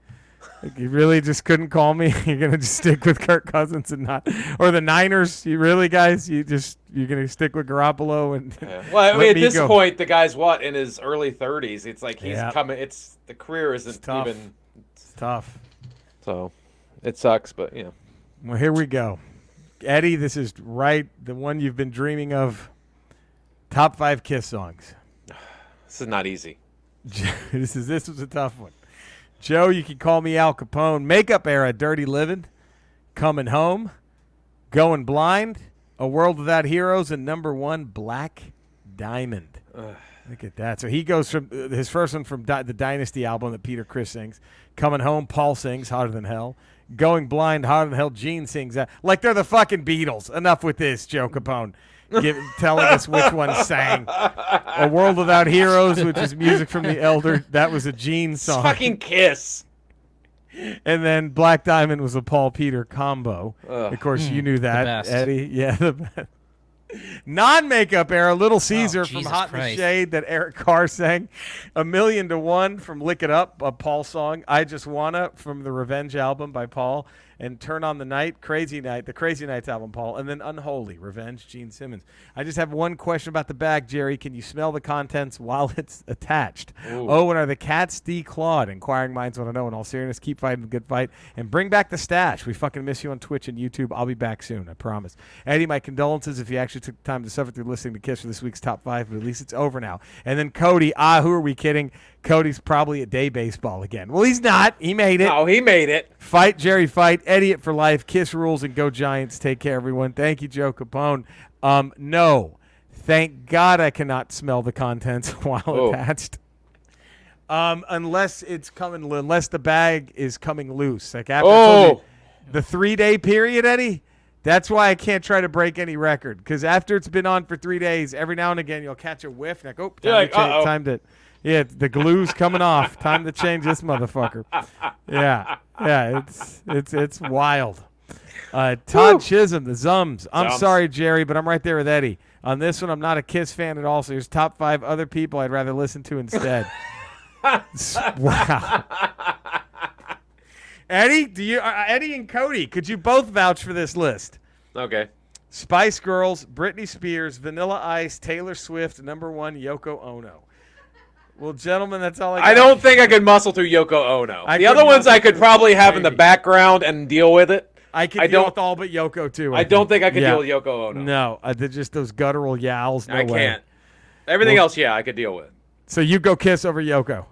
Like, you really just couldn't call me? You're gonna just stick with Kirk Cousins and not, or the Niners? You really, guys? You're gonna stick with Garoppolo and?
Well, I mean, at this point, the guy's in his early 30s. It's like he's coming. The career isn't even.
It's tough.
So, it sucks, but
Well, here we go, Eddie. This is the one you've been dreaming of. Top 5 Kiss songs.
This is not easy.
This was a tough one. Joe, you can call me Al Capone. Makeup Era, Dirty Living, Coming Home, Going Blind, A World Without Heroes, and number 1, Black Diamond. Look at that. So he goes from his first one from the Dynasty album that Peter Criss sings. Coming Home, Paul sings, Hotter Than Hell. Going Blind, Hotter Than Hell, Gene sings that. Like they're the fucking Beatles. Enough with this, Joe Capone. Telling us which one sang. A World Without Heroes, which is music from The Elder. That was a Gene song.
It's fucking Kiss.
And then Black Diamond was a Paul Peter combo. Of course, you knew that,
best.
Eddie. Yeah, the best. Non-makeup era, Little Caesar from
Jesus
Hot in the
Christ.
Shade that Eric Carr sang. 1,000,000 from Lick It Up, a Paul song. I Just Wanna from the Revenge album by Paul. And Turn on the Night, Crazy Night, the Crazy Nights album, Paul. And then Unholy, Revenge, Gene Simmons. I just have one question about the bag, Jerry. Can you smell the contents while it's attached?
Ooh.
Oh, and are the cats declawed? Inquiring minds want to know. In all seriousness, keep fighting the good fight. And bring back the stash. We fucking miss you on Twitch and YouTube. I'll be back soon, I promise. Eddie, my condolences if you actually took the time to suffer through listening to Kiss for this week's top 5, but at least it's over now. And then Cody, who are we kidding? Cody's probably at day baseball again. Well, he's not. He made it.
No, he made it.
Fight, Jerry, fight. Eddie it for life. Kiss rules and go Giants. Take care, everyone. Thank you, Joe Capone. No. Thank God I cannot smell the contents while attached. Unless the bag is coming loose. Like after I told you, the 3-day period, Eddie, that's why I can't try to break any record. Because after it's been on for 3 days, every now and again you'll catch a whiff. Like, time to yeah, the glue's coming off. Time to change this motherfucker. Yeah, it's wild. Todd Chisholm, the Zums. I'm sorry, Jerry, but I'm right there with Eddie. On this one, I'm not a Kiss fan at all, so here's top 5 other people I'd rather listen to instead. Wow. Eddie and Cody, could you both vouch for this list?
Okay.
Spice Girls, Britney Spears, Vanilla Ice, Taylor Swift, number 1, Yoko Ono. Well, gentlemen, that's all I got.
I don't think I could muscle through Yoko Ono. The other ones I could probably have in the background and deal with it.
I can deal with all but Yoko, too.
I don't think I could deal with Yoko Ono.
No, they're just those guttural yowls. No
I
way.
can't. Everything else, I could deal with.
So you go Kiss over Yoko.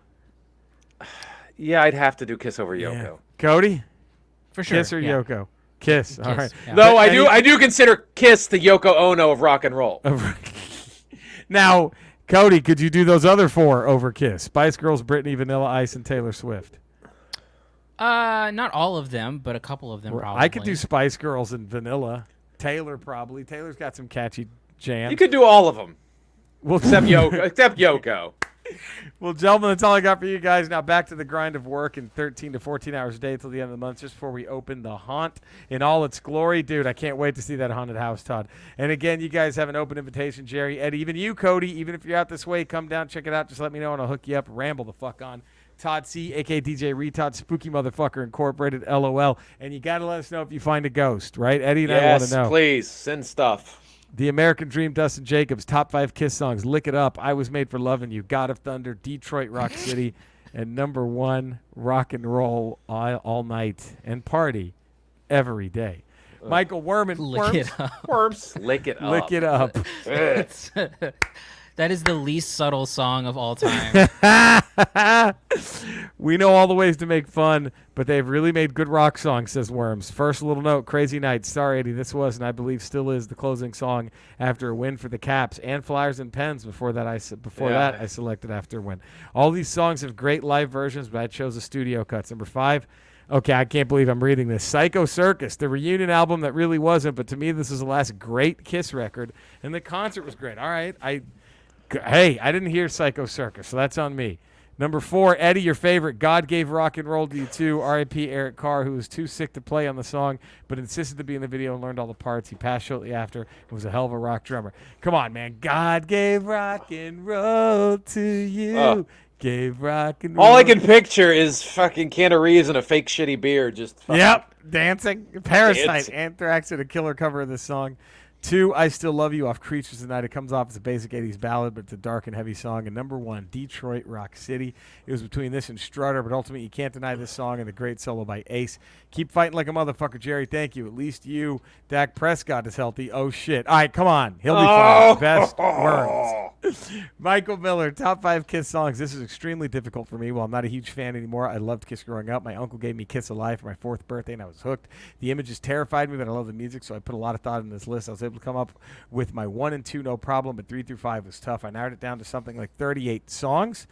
Yeah, I'd have to do Kiss over Yoko.
Yeah. Cody?
For sure.
Kiss or Yoko? Kiss. All right.
Yeah.
Though I do consider Kiss the Yoko Ono of rock and roll.
Now, Cody, could you do those other 4 over Kiss? Spice Girls, Britney, Vanilla Ice, and Taylor Swift.
Not all of them, but a couple of them probably.
I could do Spice Girls and Vanilla. Taylor probably. Taylor's got some catchy jams.
You could do all of them.
Well,
except Yoko.
Well, gentlemen, that's all I got for you guys. Now back to the grind of work in 13 to 14 hours a day till the end of the month, just before we open the haunt in all its glory. Dude, I can't wait to see that haunted house, Todd. And again, you guys have an open invitation, Jerry, Eddie, even you, Cody, even if you're out this way, come down, check it out. Just let me know and I'll hook you up. Ramble the fuck on. Todd C, a.k.a. DJ Retod, Spooky Motherfucker Incorporated, LOL. And you got to let us know if you find a ghost, right? Eddie and I want to know.
Yes, please. Send stuff.
The American Dream, Dustin Jacobs, top 5 Kiss songs, Lick It Up, I Was Made for Loving You, God of Thunder, Detroit Rock City, and number 1, Rock and Roll all night and party every day. Michael Werman,
Lick it up.
Worms. Lick it up.
Lick It Up.
That is the least subtle song of all time.
We know all the ways to make fun, but they've really made good rock songs, says Worms. First little note, Crazy Night. Sorry, Eddie, this was, and I believe still is, the closing song after a win for the Caps and Flyers and Pens. Before that, I selected after a win. All these songs have great live versions, but I chose the studio cuts. Number 5, okay, I can't believe I'm reading this. Psycho Circus, the reunion album that really wasn't, but to me this is the last great Kiss record, and the concert was great. All right, I didn't hear Psycho Circus, so that's on me. Number 4, Eddie, your favorite, God Gave Rock and Roll to You Too, R.I.P. Eric Carr, who was too sick to play on the song, but insisted to be in the video and learned all the parts. He passed shortly after and was a hell of a rock drummer. Come on, man. God gave rock and roll to you. Gave rock and roll.
All I can picture is fucking Keanu Reeves and a fake shitty beard. Just
Yep, dancing. Parasite,
Dancing.
Anthrax did a killer cover of this song. 2, I Still Love You off Creatures Tonight. It comes off as a basic 80s ballad, but it's a dark and heavy song. And number 1, Detroit Rock City. It was between this and Strutter, but ultimately you can't deny this song and the great solo by Ace. Keep fighting like a motherfucker, Jerry. Thank you. At least you, Dak Prescott, is healthy. Oh, shit. All right, come on. He'll be fine. Best words. Michael Miller, top 5 Kiss songs. This is extremely difficult for me. While I'm not a huge fan anymore, I loved Kiss growing up. My uncle gave me Kiss Alive for my 4th birthday, and I was hooked. The images terrified me, but I love the music, so I put a lot of thought in this list. I was able to come up with my 1 and 2 no problem, but 3 through 5 was tough. I narrowed it down to something like 38 songs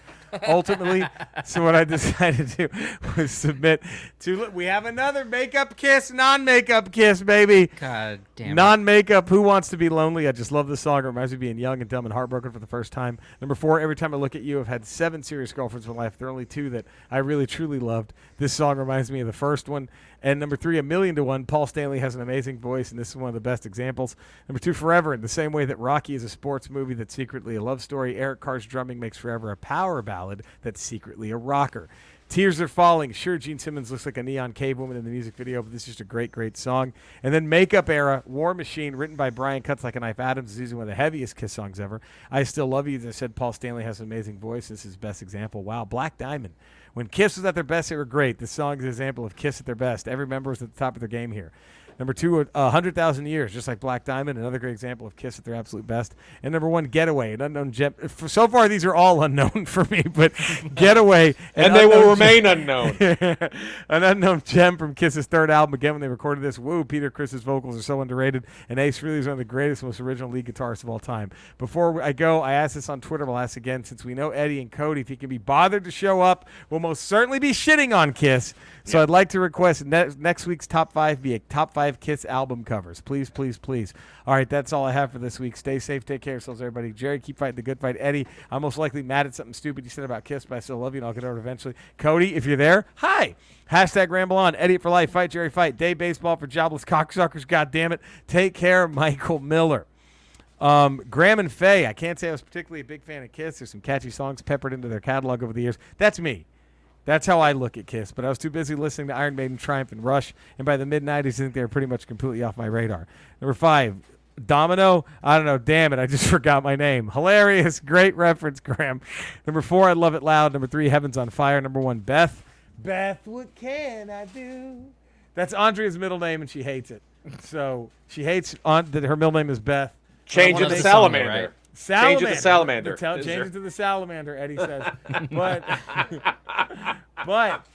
ultimately. So what I decided to do was submit to, we have another makeup Kiss, non-makeup Kiss, baby.
God damn it.
Non-makeup, Who Wants to Be Lonely? I just love this song. It reminds me of being young and dumb and heartbroken for the first time. Number 4, Every Time I Look at You. I've had 7 serious girlfriends in my life. There are only 2 that I really, truly loved. This song reminds me of the first one. And number 3, A Million to One. Paul Stanley has an amazing voice, and this is one of the best examples. Number 2, Forever. In the same way that Rocky is a sports movie that's secretly a love story, Eric Carr's drumming makes Forever a power ballad that's secretly a rocker. Tears Are Falling. Sure, Gene Simmons looks like a neon cave woman in the music video, but this is just a great, great song. And then Makeup Era, War Machine, written by Brian Cuts Like a Knife Adams, is easily one of the heaviest Kiss songs ever. I Still Love You. As I said, Paul Stanley has an amazing voice. This is his best example. Wow, Black Diamond. When Kiss was at their best, they were great. This song is an example of Kiss at their best. Every member was at the top of their game here. Number 2, 100,000 Years, just like Black Diamond, another great example of Kiss at their absolute best. And number 1, Getaway, an unknown gem. So far, these are all unknown for me, but Getaway.
And they will remain unknown.
An unknown gem from Kiss's 3rd album. Again, when they recorded this, Peter Criss' vocals are so underrated. And Ace really is one of the greatest, most original lead guitarists of all time. Before I go, I asked this on Twitter. I'll ask again. Since we know Eddie and Cody, if he can be bothered to show up, we'll most certainly be shitting on Kiss. So I'd like to request next week's top 5 be a top 5 Kiss album covers. Please, please, please. All right, that's all I have for this week. Stay safe. Take care of yourselves, everybody. Jerry, keep fighting the good fight. Eddie, I'm most likely mad at something stupid you said about Kiss, but I still love you, and I'll get over it eventually. Cody, if you're there, hi. Hashtag Ramble On. Eddie for life. Fight, Jerry, fight. Day baseball for jobless cocksuckers. God damn it. Take care, Michael Miller. Graham and Faye, I can't say I was particularly a big fan of Kiss. There's some catchy songs peppered into their catalog over the years. That's me. That's how I look at Kiss, but I was too busy listening to Iron Maiden, Triumph, and Rush, and by the mid-'90s, I think they were pretty much completely off my radar. Number 5, Domino. I don't know. Damn it, I just forgot my name. Hilarious. Great reference, Graham. Number 4, I Love It Loud. Number 3, Heaven's on Fire. Number 1, Beth. Beth, what can I do? That's Andrea's middle name, and she hates it. So she hates that her middle name is Beth.
Change it to Salamander. Right?
Salamander.
Change it to Salamander.
Change it to the Salamander, Eddie says. But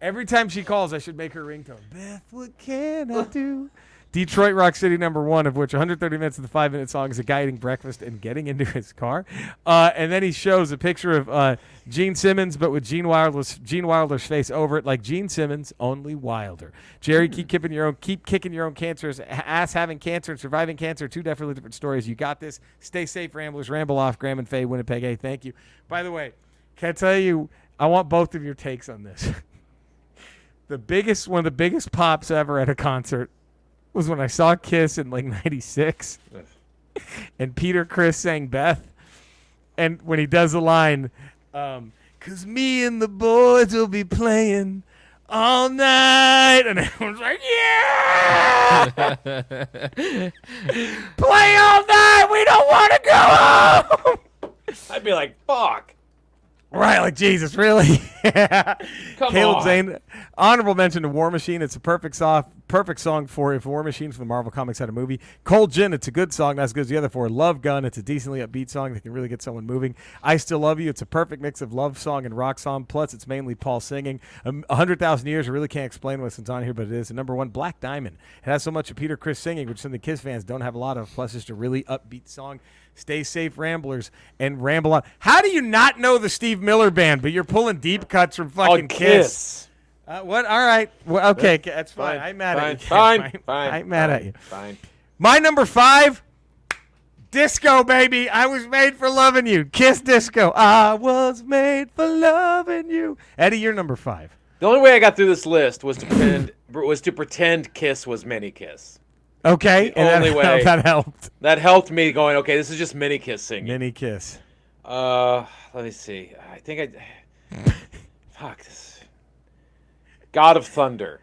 every time she calls, I should make her ringtone. Beth, what can I do? Detroit Rock City, number 1, of which 130 minutes of the 5-minute song is a guy eating breakfast and getting into his car. And then he shows a picture of Gene Simmons, but with Gene Wilder's face over it, like Gene Simmons, only Wilder. Jerry, keep kicking your own cancerous ass. Having cancer and surviving cancer, 2 definitely different stories. You got this. Stay safe, Ramblers. Ramble off. Graham and Faye, Winnipeg. Hey, thank you. By the way, can I tell you, I want both of your takes on this. One of the biggest pops ever at a concert was when I saw Kiss in like 96 and Peter Criss sang Beth. And when he does the line, 'cause me and the boys will be playing all night. And everyone's like, yeah! Play all night! We don't want to go home!
I'd be like, fuck.
Right, like Jesus, really?
Come
Caleb
on.
Zane, honorable mention to War Machine. It's a perfect song for if War Machine from the Marvel Comics had a movie. Cold Gin, it's a good song, not as good as the other 4. Love Gun, it's a decently upbeat song that can really get someone moving. I Still Love You, it's a perfect mix of love song and rock song, plus it's mainly Paul singing. 100,000 Years, I really can't explain what's on here, but it is. And number 1, Black Diamond. It has so much of Peter Criss singing, which some of the Kiss fans don't have a lot of, plus it's a really upbeat song. Stay safe, Ramblers, and ramble on. How do you not know the Steve Miller Band, but you're pulling deep cuts from fucking Kiss? What? All right. Well, okay, that's fine. I'm mad at you.
Fine.
I'm mad at you.
Fine.
My number 5, Disco, baby. I was made for loving you. Kiss Disco. I was made for loving you. Eddie, you're number 5.
The only way I got through this list was to pretend Kiss was Mini Kiss.
Okay,
the only way
that helped.
That helped me going, okay, this is just Mini Kiss singing.
Mini Kiss.
Let me see. I think fuck this. God of Thunder.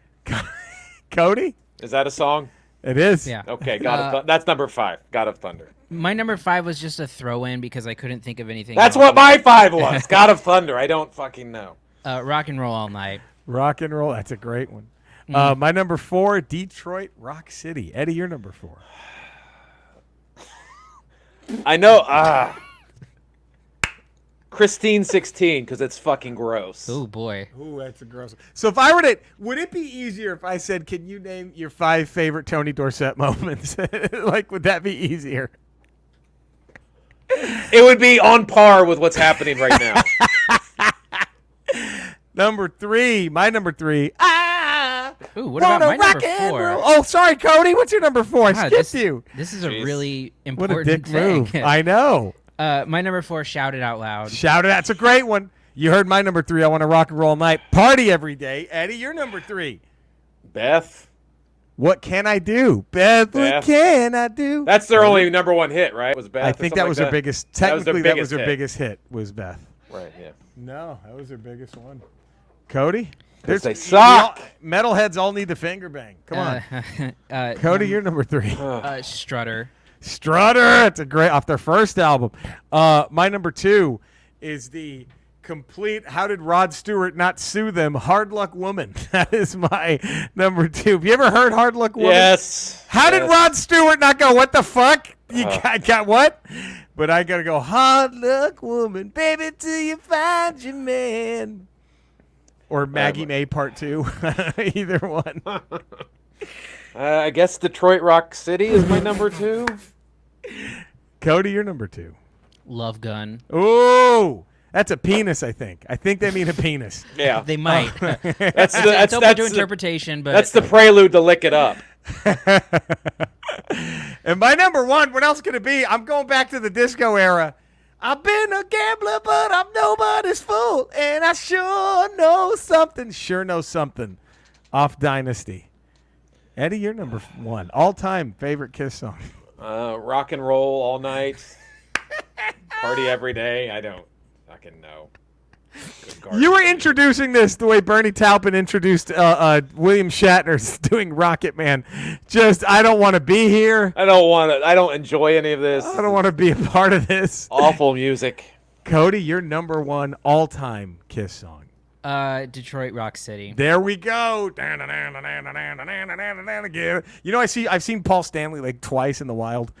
Cody?
Is that a song?
It is.
Yeah.
Okay, that's number 5. God of Thunder.
My number 5 was just a throw-in because I couldn't think of anything.
That's
else.
what my 5 was. God of Thunder. I don't fucking know.
Rock and Roll All Night.
Rock and Roll. That's a great one. My number 4, Detroit Rock City. Eddie, your number 4.
I know. Christine 16 because it's fucking gross.
Oh boy.
Ooh, that's a gross one. So if I were to, would it be easier if I said, can you name your 5 favorite Tony Dorsett moments? Like, would that be easier?
It would be on par with what's happening right now.
Number 3, my number 3.
Ooh, what about my number 4?
Oh, sorry, Cody. What's your number 4? I skipped you.
This is a really
What
important
a dick
thing.
move. I know.
My number 4, Shout It Out Loud.
Shout it out. It's a great one. You heard my number 3. I want to rock and roll all night. Party every day. Eddie, your number 3.
Beth.
What can I do? Beth, what can I do?
That's their only number 1 hit, right? Was Beth?
I think that was
like
her biggest. Technically, that was her
hit.
biggest hit. Was Beth?
Right. Yeah.
No, that was her biggest one. Cody,
They suck.
Metalheads all need the finger bang. Come on, Cody, you're number 3.
Strutter.
Strutter. It's a great off their first album. My number 2 is the complete. How did Rod Stewart not sue them? Hard Luck Woman. That is my number 2. Have you ever heard Hard Luck Woman?
Yes.
How did Rod Stewart not go, what the fuck? You got what? But I got to go, Hard Luck Woman, baby, till you find your man. Or Maggie May Part 2. Either one.
I guess Detroit Rock City is my number 2.
Cody, you're number 2.
Love Gun.
Ooh. That's a penis, I think. I think they mean a penis.
Yeah.
They might.
It's
open to interpretation, but
that's the prelude to Lick It Up.
And my number 1, what else could it be? I'm going back to the disco era. I've been a gambler, but I'm nobody's fool. And I sure know something. Sure know something. Off Dynasty. Eddie, you're number 1. All-time favorite Kiss song.
Rock and Roll All Night. Party Every Day. I don't fucking know.
You were introducing this the way Bernie Taupin introduced William Shatner's doing Rocket Man. Just, I don't want to be here.
I don't enjoy any of this.
I don't want to be a part of this.
Awful music.
Cody, your number 1 all-time Kiss song.
Detroit Rock City.
There we go. You know, I've seen Paul Stanley like twice in the wild.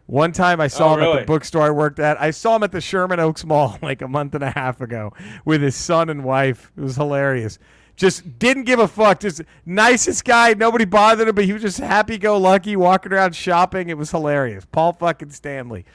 One time I saw him at the bookstore I worked at. I saw him at the Sherman Oaks Mall like a month and a half ago with his son and wife. It was hilarious. Just didn't give a fuck. Just nicest guy. Nobody bothered him, but he was just happy-go-lucky, walking around shopping. It was hilarious. Paul fucking Stanley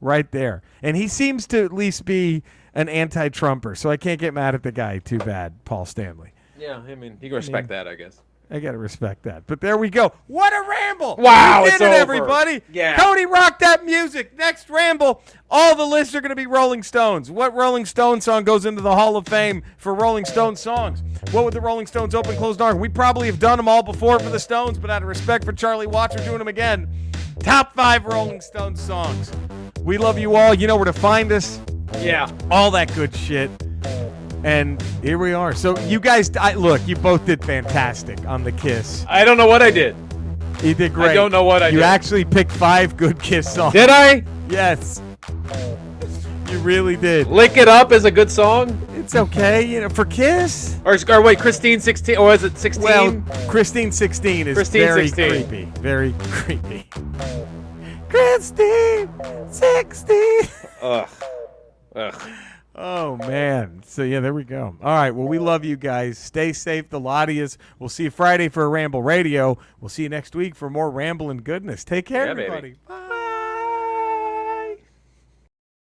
right there. And he seems to at least be an anti-Trumper, so I can't get mad at the guy too bad, Paul Stanley.
Yeah, I mean, you can respect that, I guess.
I got to respect that. But there we go. What a ramble.
Wow,
we did
it's
it,
over.
everybody.
Yeah.
Cody rocked that music. Next ramble, all the lists are going to be Rolling Stones. What Rolling Stone song goes into the Hall of Fame for Rolling Stone songs? What would the Rolling Stones open, close, dark? We probably have done them all before for the Stones, but out of respect for Charlie Watts, we're doing them again. Top 5 Rolling Stones songs. We love you all. You know where to find us.
Yeah.
All that good shit. And here we are. So you guys, look, you both did fantastic on the Kiss.
I don't know what I did.
You did great.
I don't know what I did.
You actually picked 5 good Kiss songs.
Did I?
Yes. You really did.
Lick It Up is a good song?
It's okay, you know, for Kiss.
Or wait, Christine 16, or is it 16?
Well, Christine 16 is
Christine
very
16.
creepy. Very creepy. Christine 16.
Ugh.
Oh, man. So, yeah, there we go. All right. Well, we love you guys. Stay safe. The lot of yous. We'll see you Friday for a Ramble Radio. We'll see you next week for more Ramble and goodness. Take care, everybody.
Baby.
Bye.